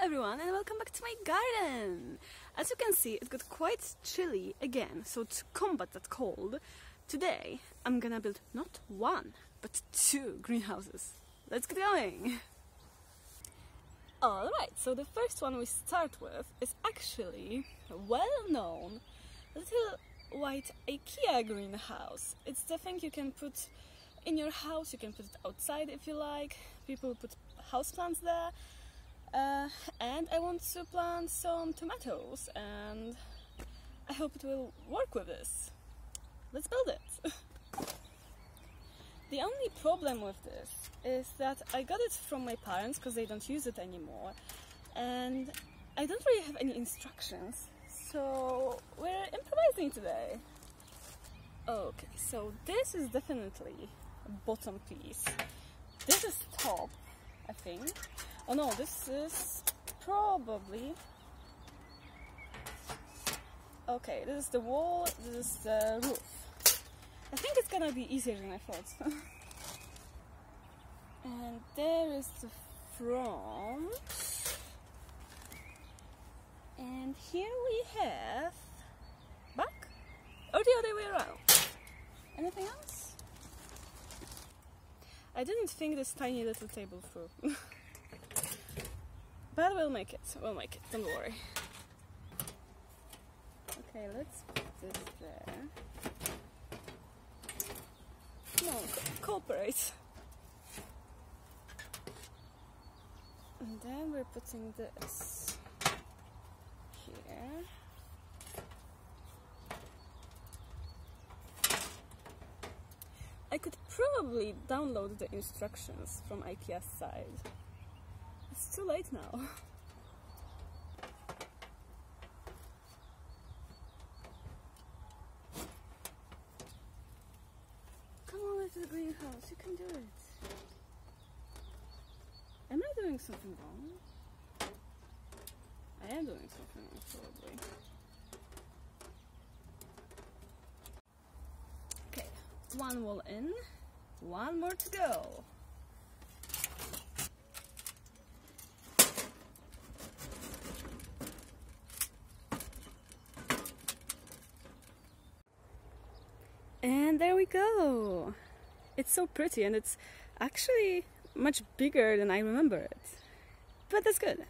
everyone and welcome back to my garden! As you can see, it got quite chilly again, so to combat that cold, today I'm gonna build not one, but two greenhouses. Let's get going! Alright, so the first one we start with is actually a well-known little white IKEA greenhouse. It's the thing you can put in your house, you can put it outside if you like. People put houseplants there. And I want to plant some tomatoes and I hope it will work with this. Let's build it! The only problem with this is that I got it from my parents because they don't use it anymore and I don't really have any instructions, so we're improvising today. Okay, so this is definitely a bottom piece. This is top, I think. Oh no, this is probably... Okay, this is the wall, this is the roof. I think it's gonna be easier than I thought. And there is the front. And here we have back, or the other way around. Anything else? I didn't think this tiny little table through. But we'll make it, don't worry. Okay, let's put this there. No, cooperate. And then we're putting this here. I could probably download the instructions from IKEA's site. It's too late now. Come on to the greenhouse, you can do it. Am I doing something wrong? I am doing something wrong, probably. Okay, one wall in, one more to go. And there we go! It's so pretty and it's actually much bigger than I remember it. But that's good.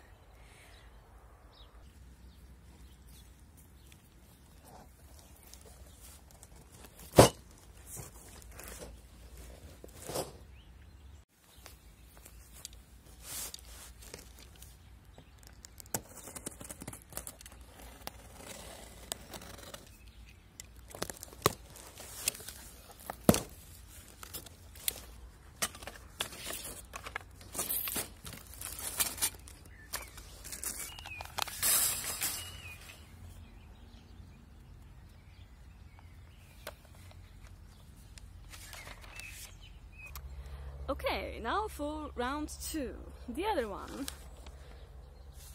Okay, now for round two. The other one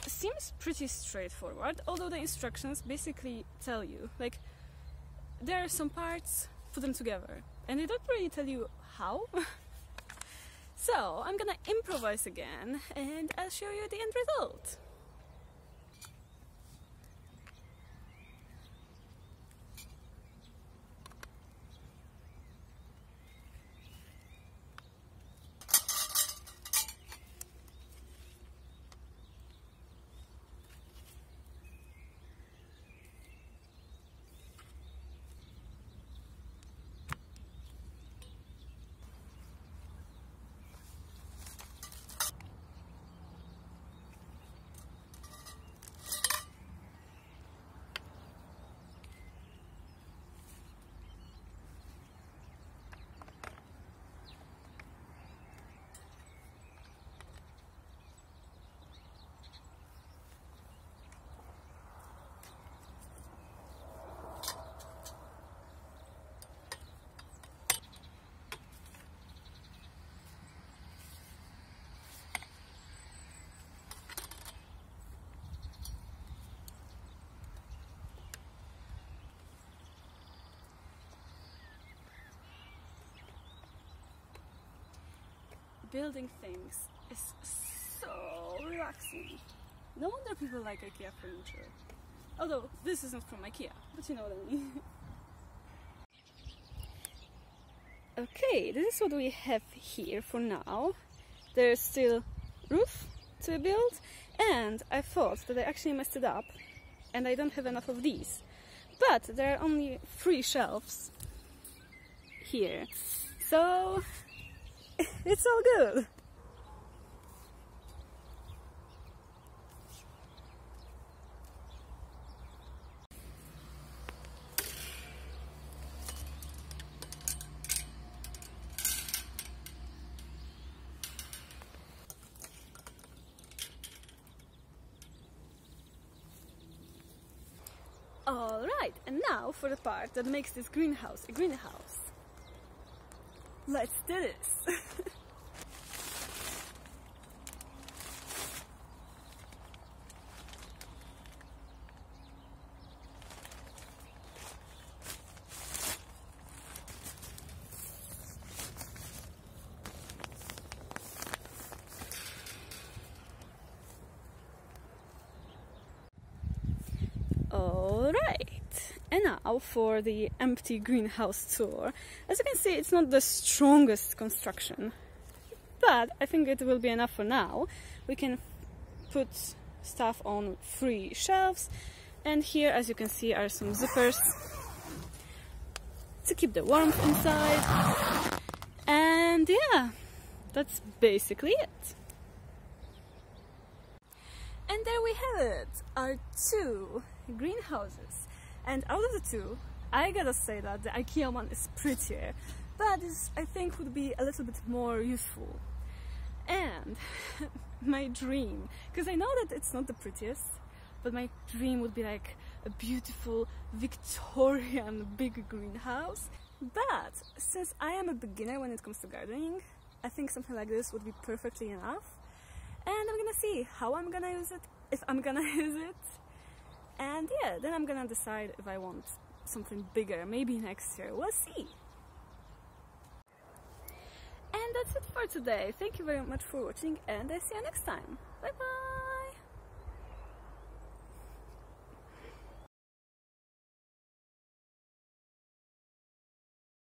seems pretty straightforward, although the instructions basically tell you, like, there are some parts, put them together, and they don't really tell you how. So I'm gonna improvise again and I'll show you the end result. building things is so relaxing. No wonder people like IKEA furniture. Although this is not from IKEA, but you know what I mean. Okay, this is what we have here for now. There's still roof to build, and I thought that I actually messed it up and I don't have enough of these. But there are only 3 shelves here, so it's all good. Alright, and now for the part that makes this greenhouse a greenhouse. Let's do this! Alright, and now for the empty greenhouse tour. As you can see, it's not the strongest construction, but I think it will be enough for now. We can put stuff on 3 shelves, and here, as you can see, are some zippers to keep the warmth inside. And yeah, that's basically it. And there we have it, our 2 greenhouses. And out of the 2, I gotta say that the IKEA one is prettier, but this I think would be a little bit more useful. And my dream, because I know that it's not the prettiest, but my dream would be like a beautiful Victorian big greenhouse. But since I am a beginner when it comes to gardening, I think something like this would be perfectly enough. And I'm gonna see how I'm gonna use it, if I'm gonna use it. And yeah, then I'm gonna decide if I want something bigger, maybe next year, we'll see. And that's it for today. Thank you very much for watching, and I'll see you next time. Bye bye!